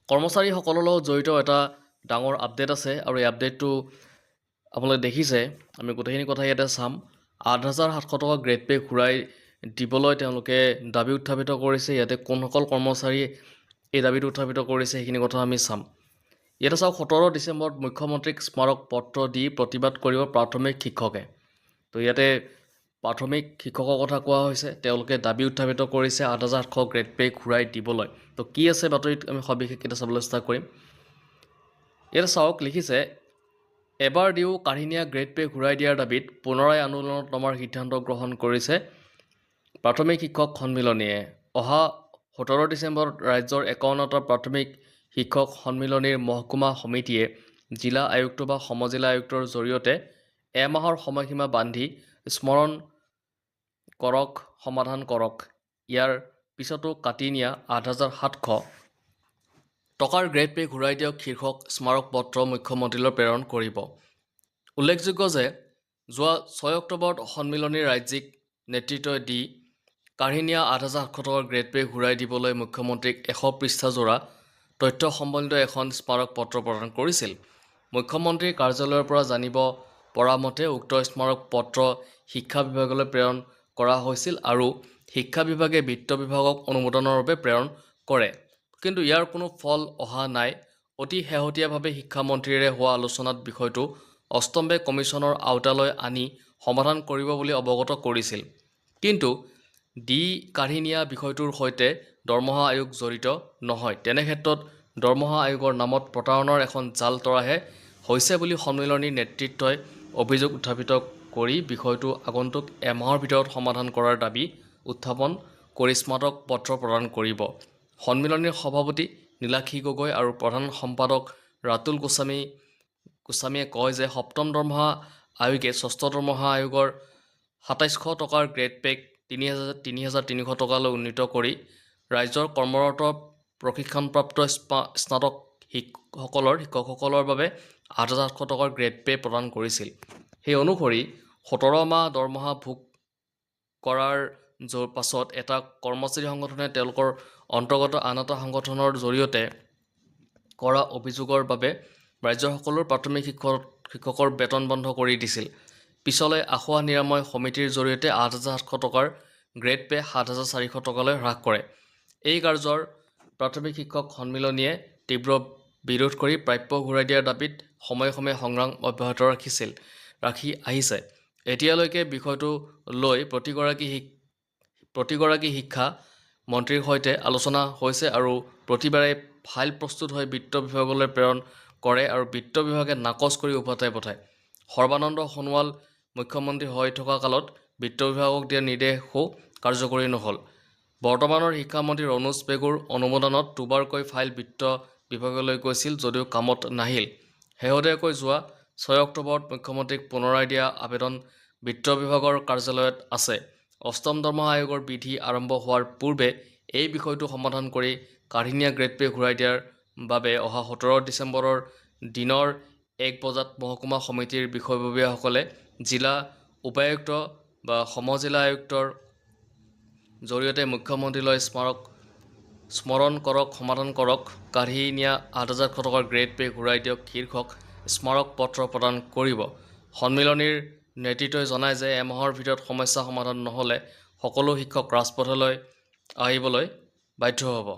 কৰ্মচাৰীসকলৰ লগত জড়িত এটা ডাঙৰ আপডেট আছে আৰু এই আপডেটটো আপোনালোকে দেখিছে। আমি গোটেইখিনি কথা ইয়াতে চাম। 8,700 টকা গ্ৰেড পে ঘূৰাই দিবলৈ তেওঁলোকে দাবী উত্থাপিত কৰিছে। ইয়াতে কোনসকল কৰ্মচাৰীয়ে এই দাবীটো উত্থাপিত কৰিছে সেইখিনি কথা আমি চাম। ইয়াতে চাওক, 17 ডিচেম্বৰত মুখ্যমন্ত্ৰীক স্মাৰক পত্ৰ দি প্ৰতিবাদ কৰিব প্ৰাথমিক শিক্ষকে। তো ইয়াতে প্ৰাথমিক শিক্ষকৰ কথা কোৱা হৈছে। তেওঁলোকে দাবী উত্থাপিত কৰিছে 8,700 গ্ৰেড পে ঘূৰাই দিবলৈ। তো কি আছে বাতৰিত আমি সবিশেষ এটা চাবলৈ চেষ্টা কৰিম। ইয়াতে চাওক, লিখিছে, এবাৰ দিও কাঢ়ি নিয়া গ্ৰেড পে ঘূৰাই দিয়াৰ দাবীত পুনৰাই আন্দোলনত নমাৰ সিদ্ধান্ত গ্ৰহণ কৰিছে প্ৰাথমিক শিক্ষক সন্মিলনীয়ে। অহা 17 ডিচেম্বৰত ৰাজ্যৰ 51টা প্ৰাথমিক শিক্ষক সন্মিলনীৰ মহকুমা সমিতিয়ে জিলা আয়ুক্ত বা সমজিলা আয়ুক্তৰ জৰিয়তে এমাহৰ সময়সীমা বান্ধি স্মৰণ কৰক, সমাধান কৰক। ইয়াৰ পিছতো কাটি নিয়া 8,700 টকাৰ গ্ৰেড পে ঘূৰাই দিয়ক শীৰ্ষক স্মাৰক পত্ৰ মুখ্যমন্ত্ৰীলৈ প্ৰেৰণ কৰিব। উল্লেখযোগ্য যে যোৱা 6 অক্টোবৰত সন্মিলনীৰ ৰাজ্যিক নেতৃত্বই দি কাঢ়ি নিয়া 8,700 টকাৰ গ্ৰেড পে ঘূৰাই দিবলৈ মুখ্যমন্ত্ৰীক 100 পৃষ্ঠাজোৰা তথ্য সম্বলিত এখন স্মাৰক পত্ৰ প্ৰদান কৰিছিল। মুখ্যমন্ত্ৰীৰ কাৰ্যালয়ৰ পৰা জানিব পৰা মতে উক্ত স্মাৰক পত্ৰ শিক্ষা বিভাগলৈ প্ৰেৰণ কৰা হৈছিল আৰু শিক্ষা বিভাগে বিত্ত বিভাগক অনুমোদনৰ বাবে প্ৰেৰণ কৰে। কিন্তু ইয়াৰ কোনো ফল অহা নাই। অতি শেহতীয়াভাৱে শিক্ষামন্ত্ৰীৰে হোৱা আলোচনাত বিষয়টো অষ্টম বে কমিশ্যনৰ আওতালৈ আনি সমাধান কৰিব বুলি অৱগত কৰিছিল। কিন্তু কাঢ়ি নিয়া বিষয়টোৰ সৈতে দৰমহা আয়োগ জড়িত নহয়। তেনেক্ষেত্ৰত দৰমহা আয়োগৰ নামত প্ৰতাৰণাৰ এখন জাল তৰাহে হৈছে বুলি সন্মিলনীৰ নেতৃত্বই অভিযোগ উত্থাপিত কৰি বিষয়টো আগন্তুক এমাহৰ ভিতৰত সমাধান কৰাৰ দাবী উত্থাপন কৰি স্মাৰক পত্ৰ প্ৰদান কৰিব। সন্মিলনীৰ সভাপতি নীলাক্ষী গগৈ আৰু প্ৰধান সম্পাদক ৰাতুল গোস্বামীয়ে কয় যে সপ্তম দৰমহা আয়োগে ষষ্ঠ দৰমহা আয়োগৰ 2,700 টকাৰ গ্ৰেড পেক 3,300 টকালৈ উন্নীত কৰি ৰাজ্যৰ কৰ্মৰত প্ৰশিক্ষণপ্ৰাপ্ত স্নাতক শিক্ষকসকলৰ বাবে 8,700 টকাৰ গ্ৰেড পে প্ৰদান কৰিছিল। সেই অনুসৰি 17 মাহ দৰমহা ভোগ কৰাৰ পাছত এটা কৰ্মচাৰী সংগঠনে তেওঁলোকৰ অন্তৰ্গত আন এটা সংগঠনৰ জৰিয়তে কৰা অভিযোগৰ বাবে ৰাজ্যৰ সকলো প্ৰাথমিক শিক্ষকৰ বেতন বন্ধ কৰি দিছিল। পিছলৈ আসোঁৱাহ নিৰাময় সমিতিৰ জৰিয়তে 8,700 টকাৰ গ্ৰেড পে 7,400 টকালৈ হ্ৰাস কৰে। এই কাৰ্যৰ প্ৰাথমিক শিক্ষক সন্মিলনীয়ে তীব্ৰ বিৰোধ কৰি প্ৰাপ্য ঘূৰাই দিয়াৰ দাবীত সময়ে সময়ে সংগ্ৰাম অব্যাহত ৰাখি আহিছে। এতিয়ালৈকে বিষয়টো লৈ প্ৰতিগৰাকী শিক্ষা মন্ত্ৰীৰ সৈতে আলোচনা হৈছে আৰু প্ৰতিবাৰে ফাইল প্ৰস্তুত হৈ বিত্ত বিভাগলৈ প্ৰেৰণ কৰে আৰু বিত্ত বিভাগে নাকচ কৰি উভতাই পঠায়। সৰ্বানন্দ সোণোৱাল মুখ্যমন্ত্ৰী হৈ থকা কালত বিত্ত বিভাগক দিয়া নিৰ্দেশো কাৰ্যকৰী নহ'ল। বৰ্তমানৰ শিক্ষামন্ত্ৰী ৰণোজ পেগুৰ অনুমোদনত দুবাৰকৈ ফাইল বিত্ত বিভাগলৈ গৈছিল যদিও কামত নাহিল। শেহতীয়াকৈ যোৱা 6 অক্টোবৰত মুখ্যমন্ত্ৰীক পুনৰাই দিয়া আবেদন বিত্ত বিভাগৰ কাৰ্যালয়ত আছে। অষ্টম দৰমহা আয়োগৰ বিধি আৰম্ভ হোৱাৰ পূৰ্বে এই বিষয়টো সমাধান কৰি কাঢ়ি নিয়া গ্ৰেড পে ঘূৰাই দিয়াৰ বাবে অহা 17 ডিচেম্বৰৰ দিনৰ 1 বজাত মহকুমা সমিতিৰ বিষয়ববীয়াসকলে জিলা উপায়ুক্ত বা সমজিলা আয়ুক্তৰ জৰিয়তে মুখ্যমন্ত্ৰীলৈ স্মৰণ কৰক, সমাধান কৰক, কাঢ়ি নিয়া 8,700 টকাৰ গ্ৰেড পে ঘূৰাই দিয়ক শীৰ্ষক স্মাৰক পত্ৰ প্ৰদান কৰিব। সন্মিলনীৰ নেতৃত্বই জনায় যে এমাহৰ ভিতৰত সমস্যা সমাধান নহ'লে সকলো শিক্ষক ৰাজপথলৈ আহিবলৈ বাধ্য হ'ব।